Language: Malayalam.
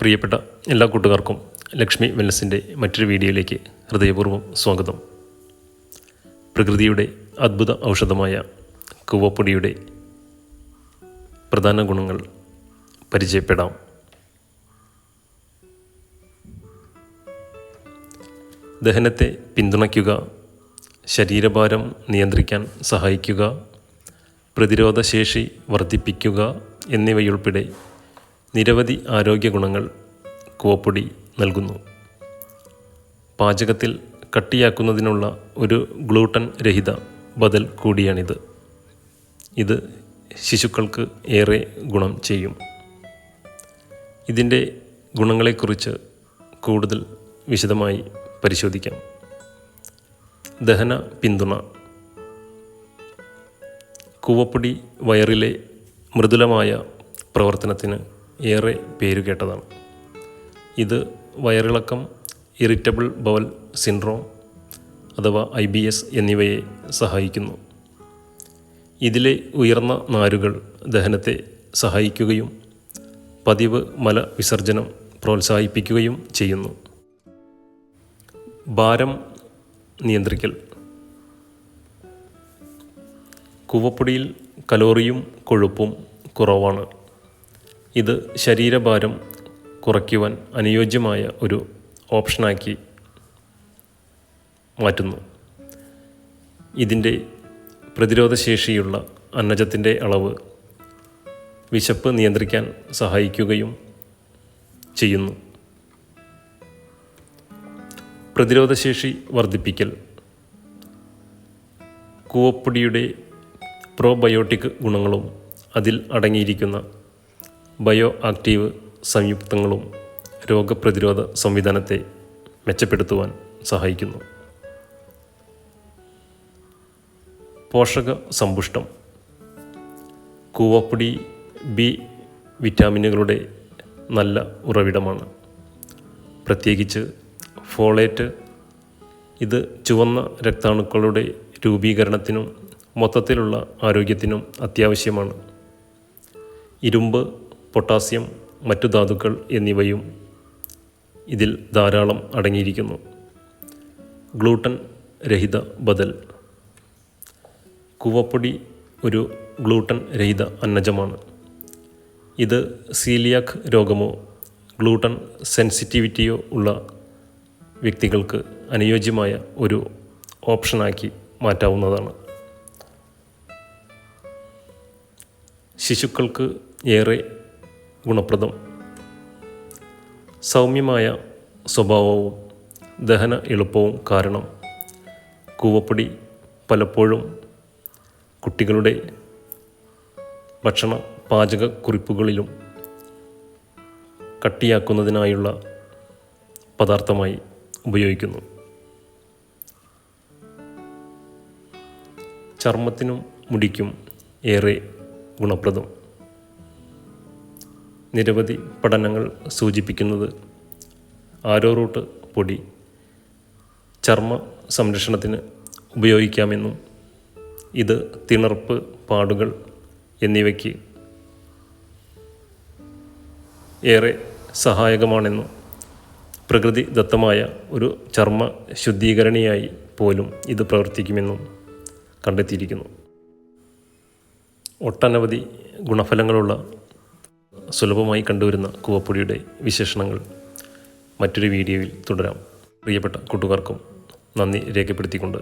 പ്രിയപ്പെട്ട എല്ലാ കൂട്ടുകാർക്കും ലക്ഷ്മി വെൽനസിൻ്റെ മറ്റൊരു വീഡിയോയിലേക്ക് ഹൃദയപൂർവ്വം സ്വാഗതം. പ്രകൃതിയുടെ അദ്ഭുത ഔഷധമായ കൂവപ്പൊടിയുടെ പ്രധാന ഗുണങ്ങൾ പരിചയപ്പെടാം. ദഹനത്തെ പിന്തുണയ്ക്കുക, ശരീരഭാരം നിയന്ത്രിക്കാൻ സഹായിക്കുക, പ്രതിരോധശേഷി വർദ്ധിപ്പിക്കുക എന്നിവയുൾപ്പെടെ നിരവധി ആരോഗ്യ ഗുണങ്ങൾ കൂവപ്പൊടി നൽകുന്നു. പാചകത്തിൽ കട്ടിയാക്കുന്നതിനുള്ള ഒരു ഗ്ലൂട്ടൻ രഹിത ബദൽ കൂടിയാണിത്. ഇത് ശിശുക്കൾക്ക് ഏറെ ഗുണം ചെയ്യും. ഇതിൻ്റെ ഗുണങ്ങളെക്കുറിച്ച് കൂടുതൽ വിശദമായി പരിശോധിക്കാം. ദഹന പിന്തുണ. കൂവപ്പൊടി വയറിലെ മൃദുലമായ പ്രവർത്തനത്തിന് ഏറെ പേരുകേട്ടതാണ്. ഇത് വയറിളക്കം, ഇറിറ്റബിൾ ബവൽ സിൻഡ്രോം അഥവാ IBS എന്നിവയെ സഹായിക്കുന്നു. ഇതിലെ ഉയർന്ന നാരുകൾ ദഹനത്തെ സഹായിക്കുകയും പതിവ് മലവിസർജനം പ്രോത്സാഹിപ്പിക്കുകയും ചെയ്യുന്നു. ഭാരം നിയന്ത്രിക്കൽ. കൂവപ്പൊടിയിൽ കലോറിയും കൊഴുപ്പും കുറവാണ്. ഇത് ശരീരഭാരം കുറയ്ക്കുവാൻ അനുയോജ്യമായ ഒരു ഓപ്ഷനാക്കി മാറ്റുന്നു. ഇതിൻ്റെ പ്രതിരോധശേഷിയുള്ള അന്നജത്തിൻ്റെ അളവ് വിശപ്പ് നിയന്ത്രിക്കാൻ സഹായിക്കുകയും ചെയ്യുന്നു. പ്രതിരോധശേഷി വർദ്ധിപ്പിക്കൽ. കൂവപ്പൊടിയുടെ പ്രോബയോട്ടിക് ഗുണങ്ങളും അതിൽ അടങ്ങിയിരിക്കുന്ന ബയോ ആക്റ്റീവ് സംയുക്തങ്ങളും രോഗപ്രതിരോധ സംവിധാനത്തെ മെച്ചപ്പെടുത്തുവാൻ സഹായിക്കുന്നു. പോഷക സമ്പുഷ്ടം. കൂവപ്പൊടി B വിറ്റാമിനുകളുടെ നല്ല ഉറവിടമാണ്, പ്രത്യേകിച്ച് ഫോളേറ്റ്. ഇത് ചുവന്ന രക്താണുക്കളുടെ രൂപീകരണത്തിനും മൊത്തത്തിലുള്ള ആരോഗ്യത്തിനും അത്യാവശ്യമാണ്. ഇരുമ്പ്, പൊട്ടാസ്യം, മറ്റു ധാതുക്കൾ എന്നിവയും ഇതിൽ ധാരാളം അടങ്ങിയിരിക്കുന്നു. ഗ്ലൂട്ടൻ രഹിത ബദൽ. കൂവപ്പൊടി ഒരു ഗ്ലൂട്ടൻ രഹിത അന്നജമാണ്. ഇത് സീലിയാക് രോഗമോ ഗ്ലൂട്ടൻ സെൻസിറ്റിവിറ്റിയോ ഉള്ള വ്യക്തികൾക്ക് അനുയോജ്യമായ ഒരു ഓപ്ഷനാക്കി മാറ്റാവുന്നതാണ്. ശിശുക്കൾക്ക് ഏറെ ഗുണപ്രദം. സൗമ്യമായ സ്വഭാവവും ദഹന എളുപ്പവും കാരണം കൂവപ്പൊടി പലപ്പോഴും കുട്ടികളുടെ ഭക്ഷണ പാചകക്കുറിപ്പുകളിലും കട്ടിയാക്കുന്നതിനായുള്ള പദാർത്ഥമായി ഉപയോഗിക്കുന്നു. ചർമ്മത്തിനും മുടിക്കും ഏറെ ഗുണപ്രദം. നിരവധി പഠനങ്ങൾ സൂചിപ്പിക്കുന്നത് ആരോറൂട്ട് പൊടി ചർമ്മ സംരക്ഷണത്തിന് ഉപയോഗിക്കാമെന്നും ഇത് തിണർപ്പ്, പാടുകൾ എന്നിവയ്ക്ക് ഏറെ സഹായകമാണെന്നും പ്രകൃതിദത്തമായ ഒരു ചർമ്മ ശുദ്ധീകരണിയായി പോലും ഇത് പ്രവർത്തിക്കുമെന്നും കണ്ടെത്തിയിരിക്കുന്നു. ഒട്ടനവധി ഗുണഫലങ്ങളുള്ള സുലഭമായി കണ്ടുവരുന്ന കൂവപ്പൊടിയുടെ വിശേഷണങ്ങൾ മറ്റൊരു വീഡിയോയിൽ തുടരാം. പ്രിയപ്പെട്ട കൂട്ടുകാർക്കും നന്ദി രേഖപ്പെടുത്തിക്കൊണ്ട്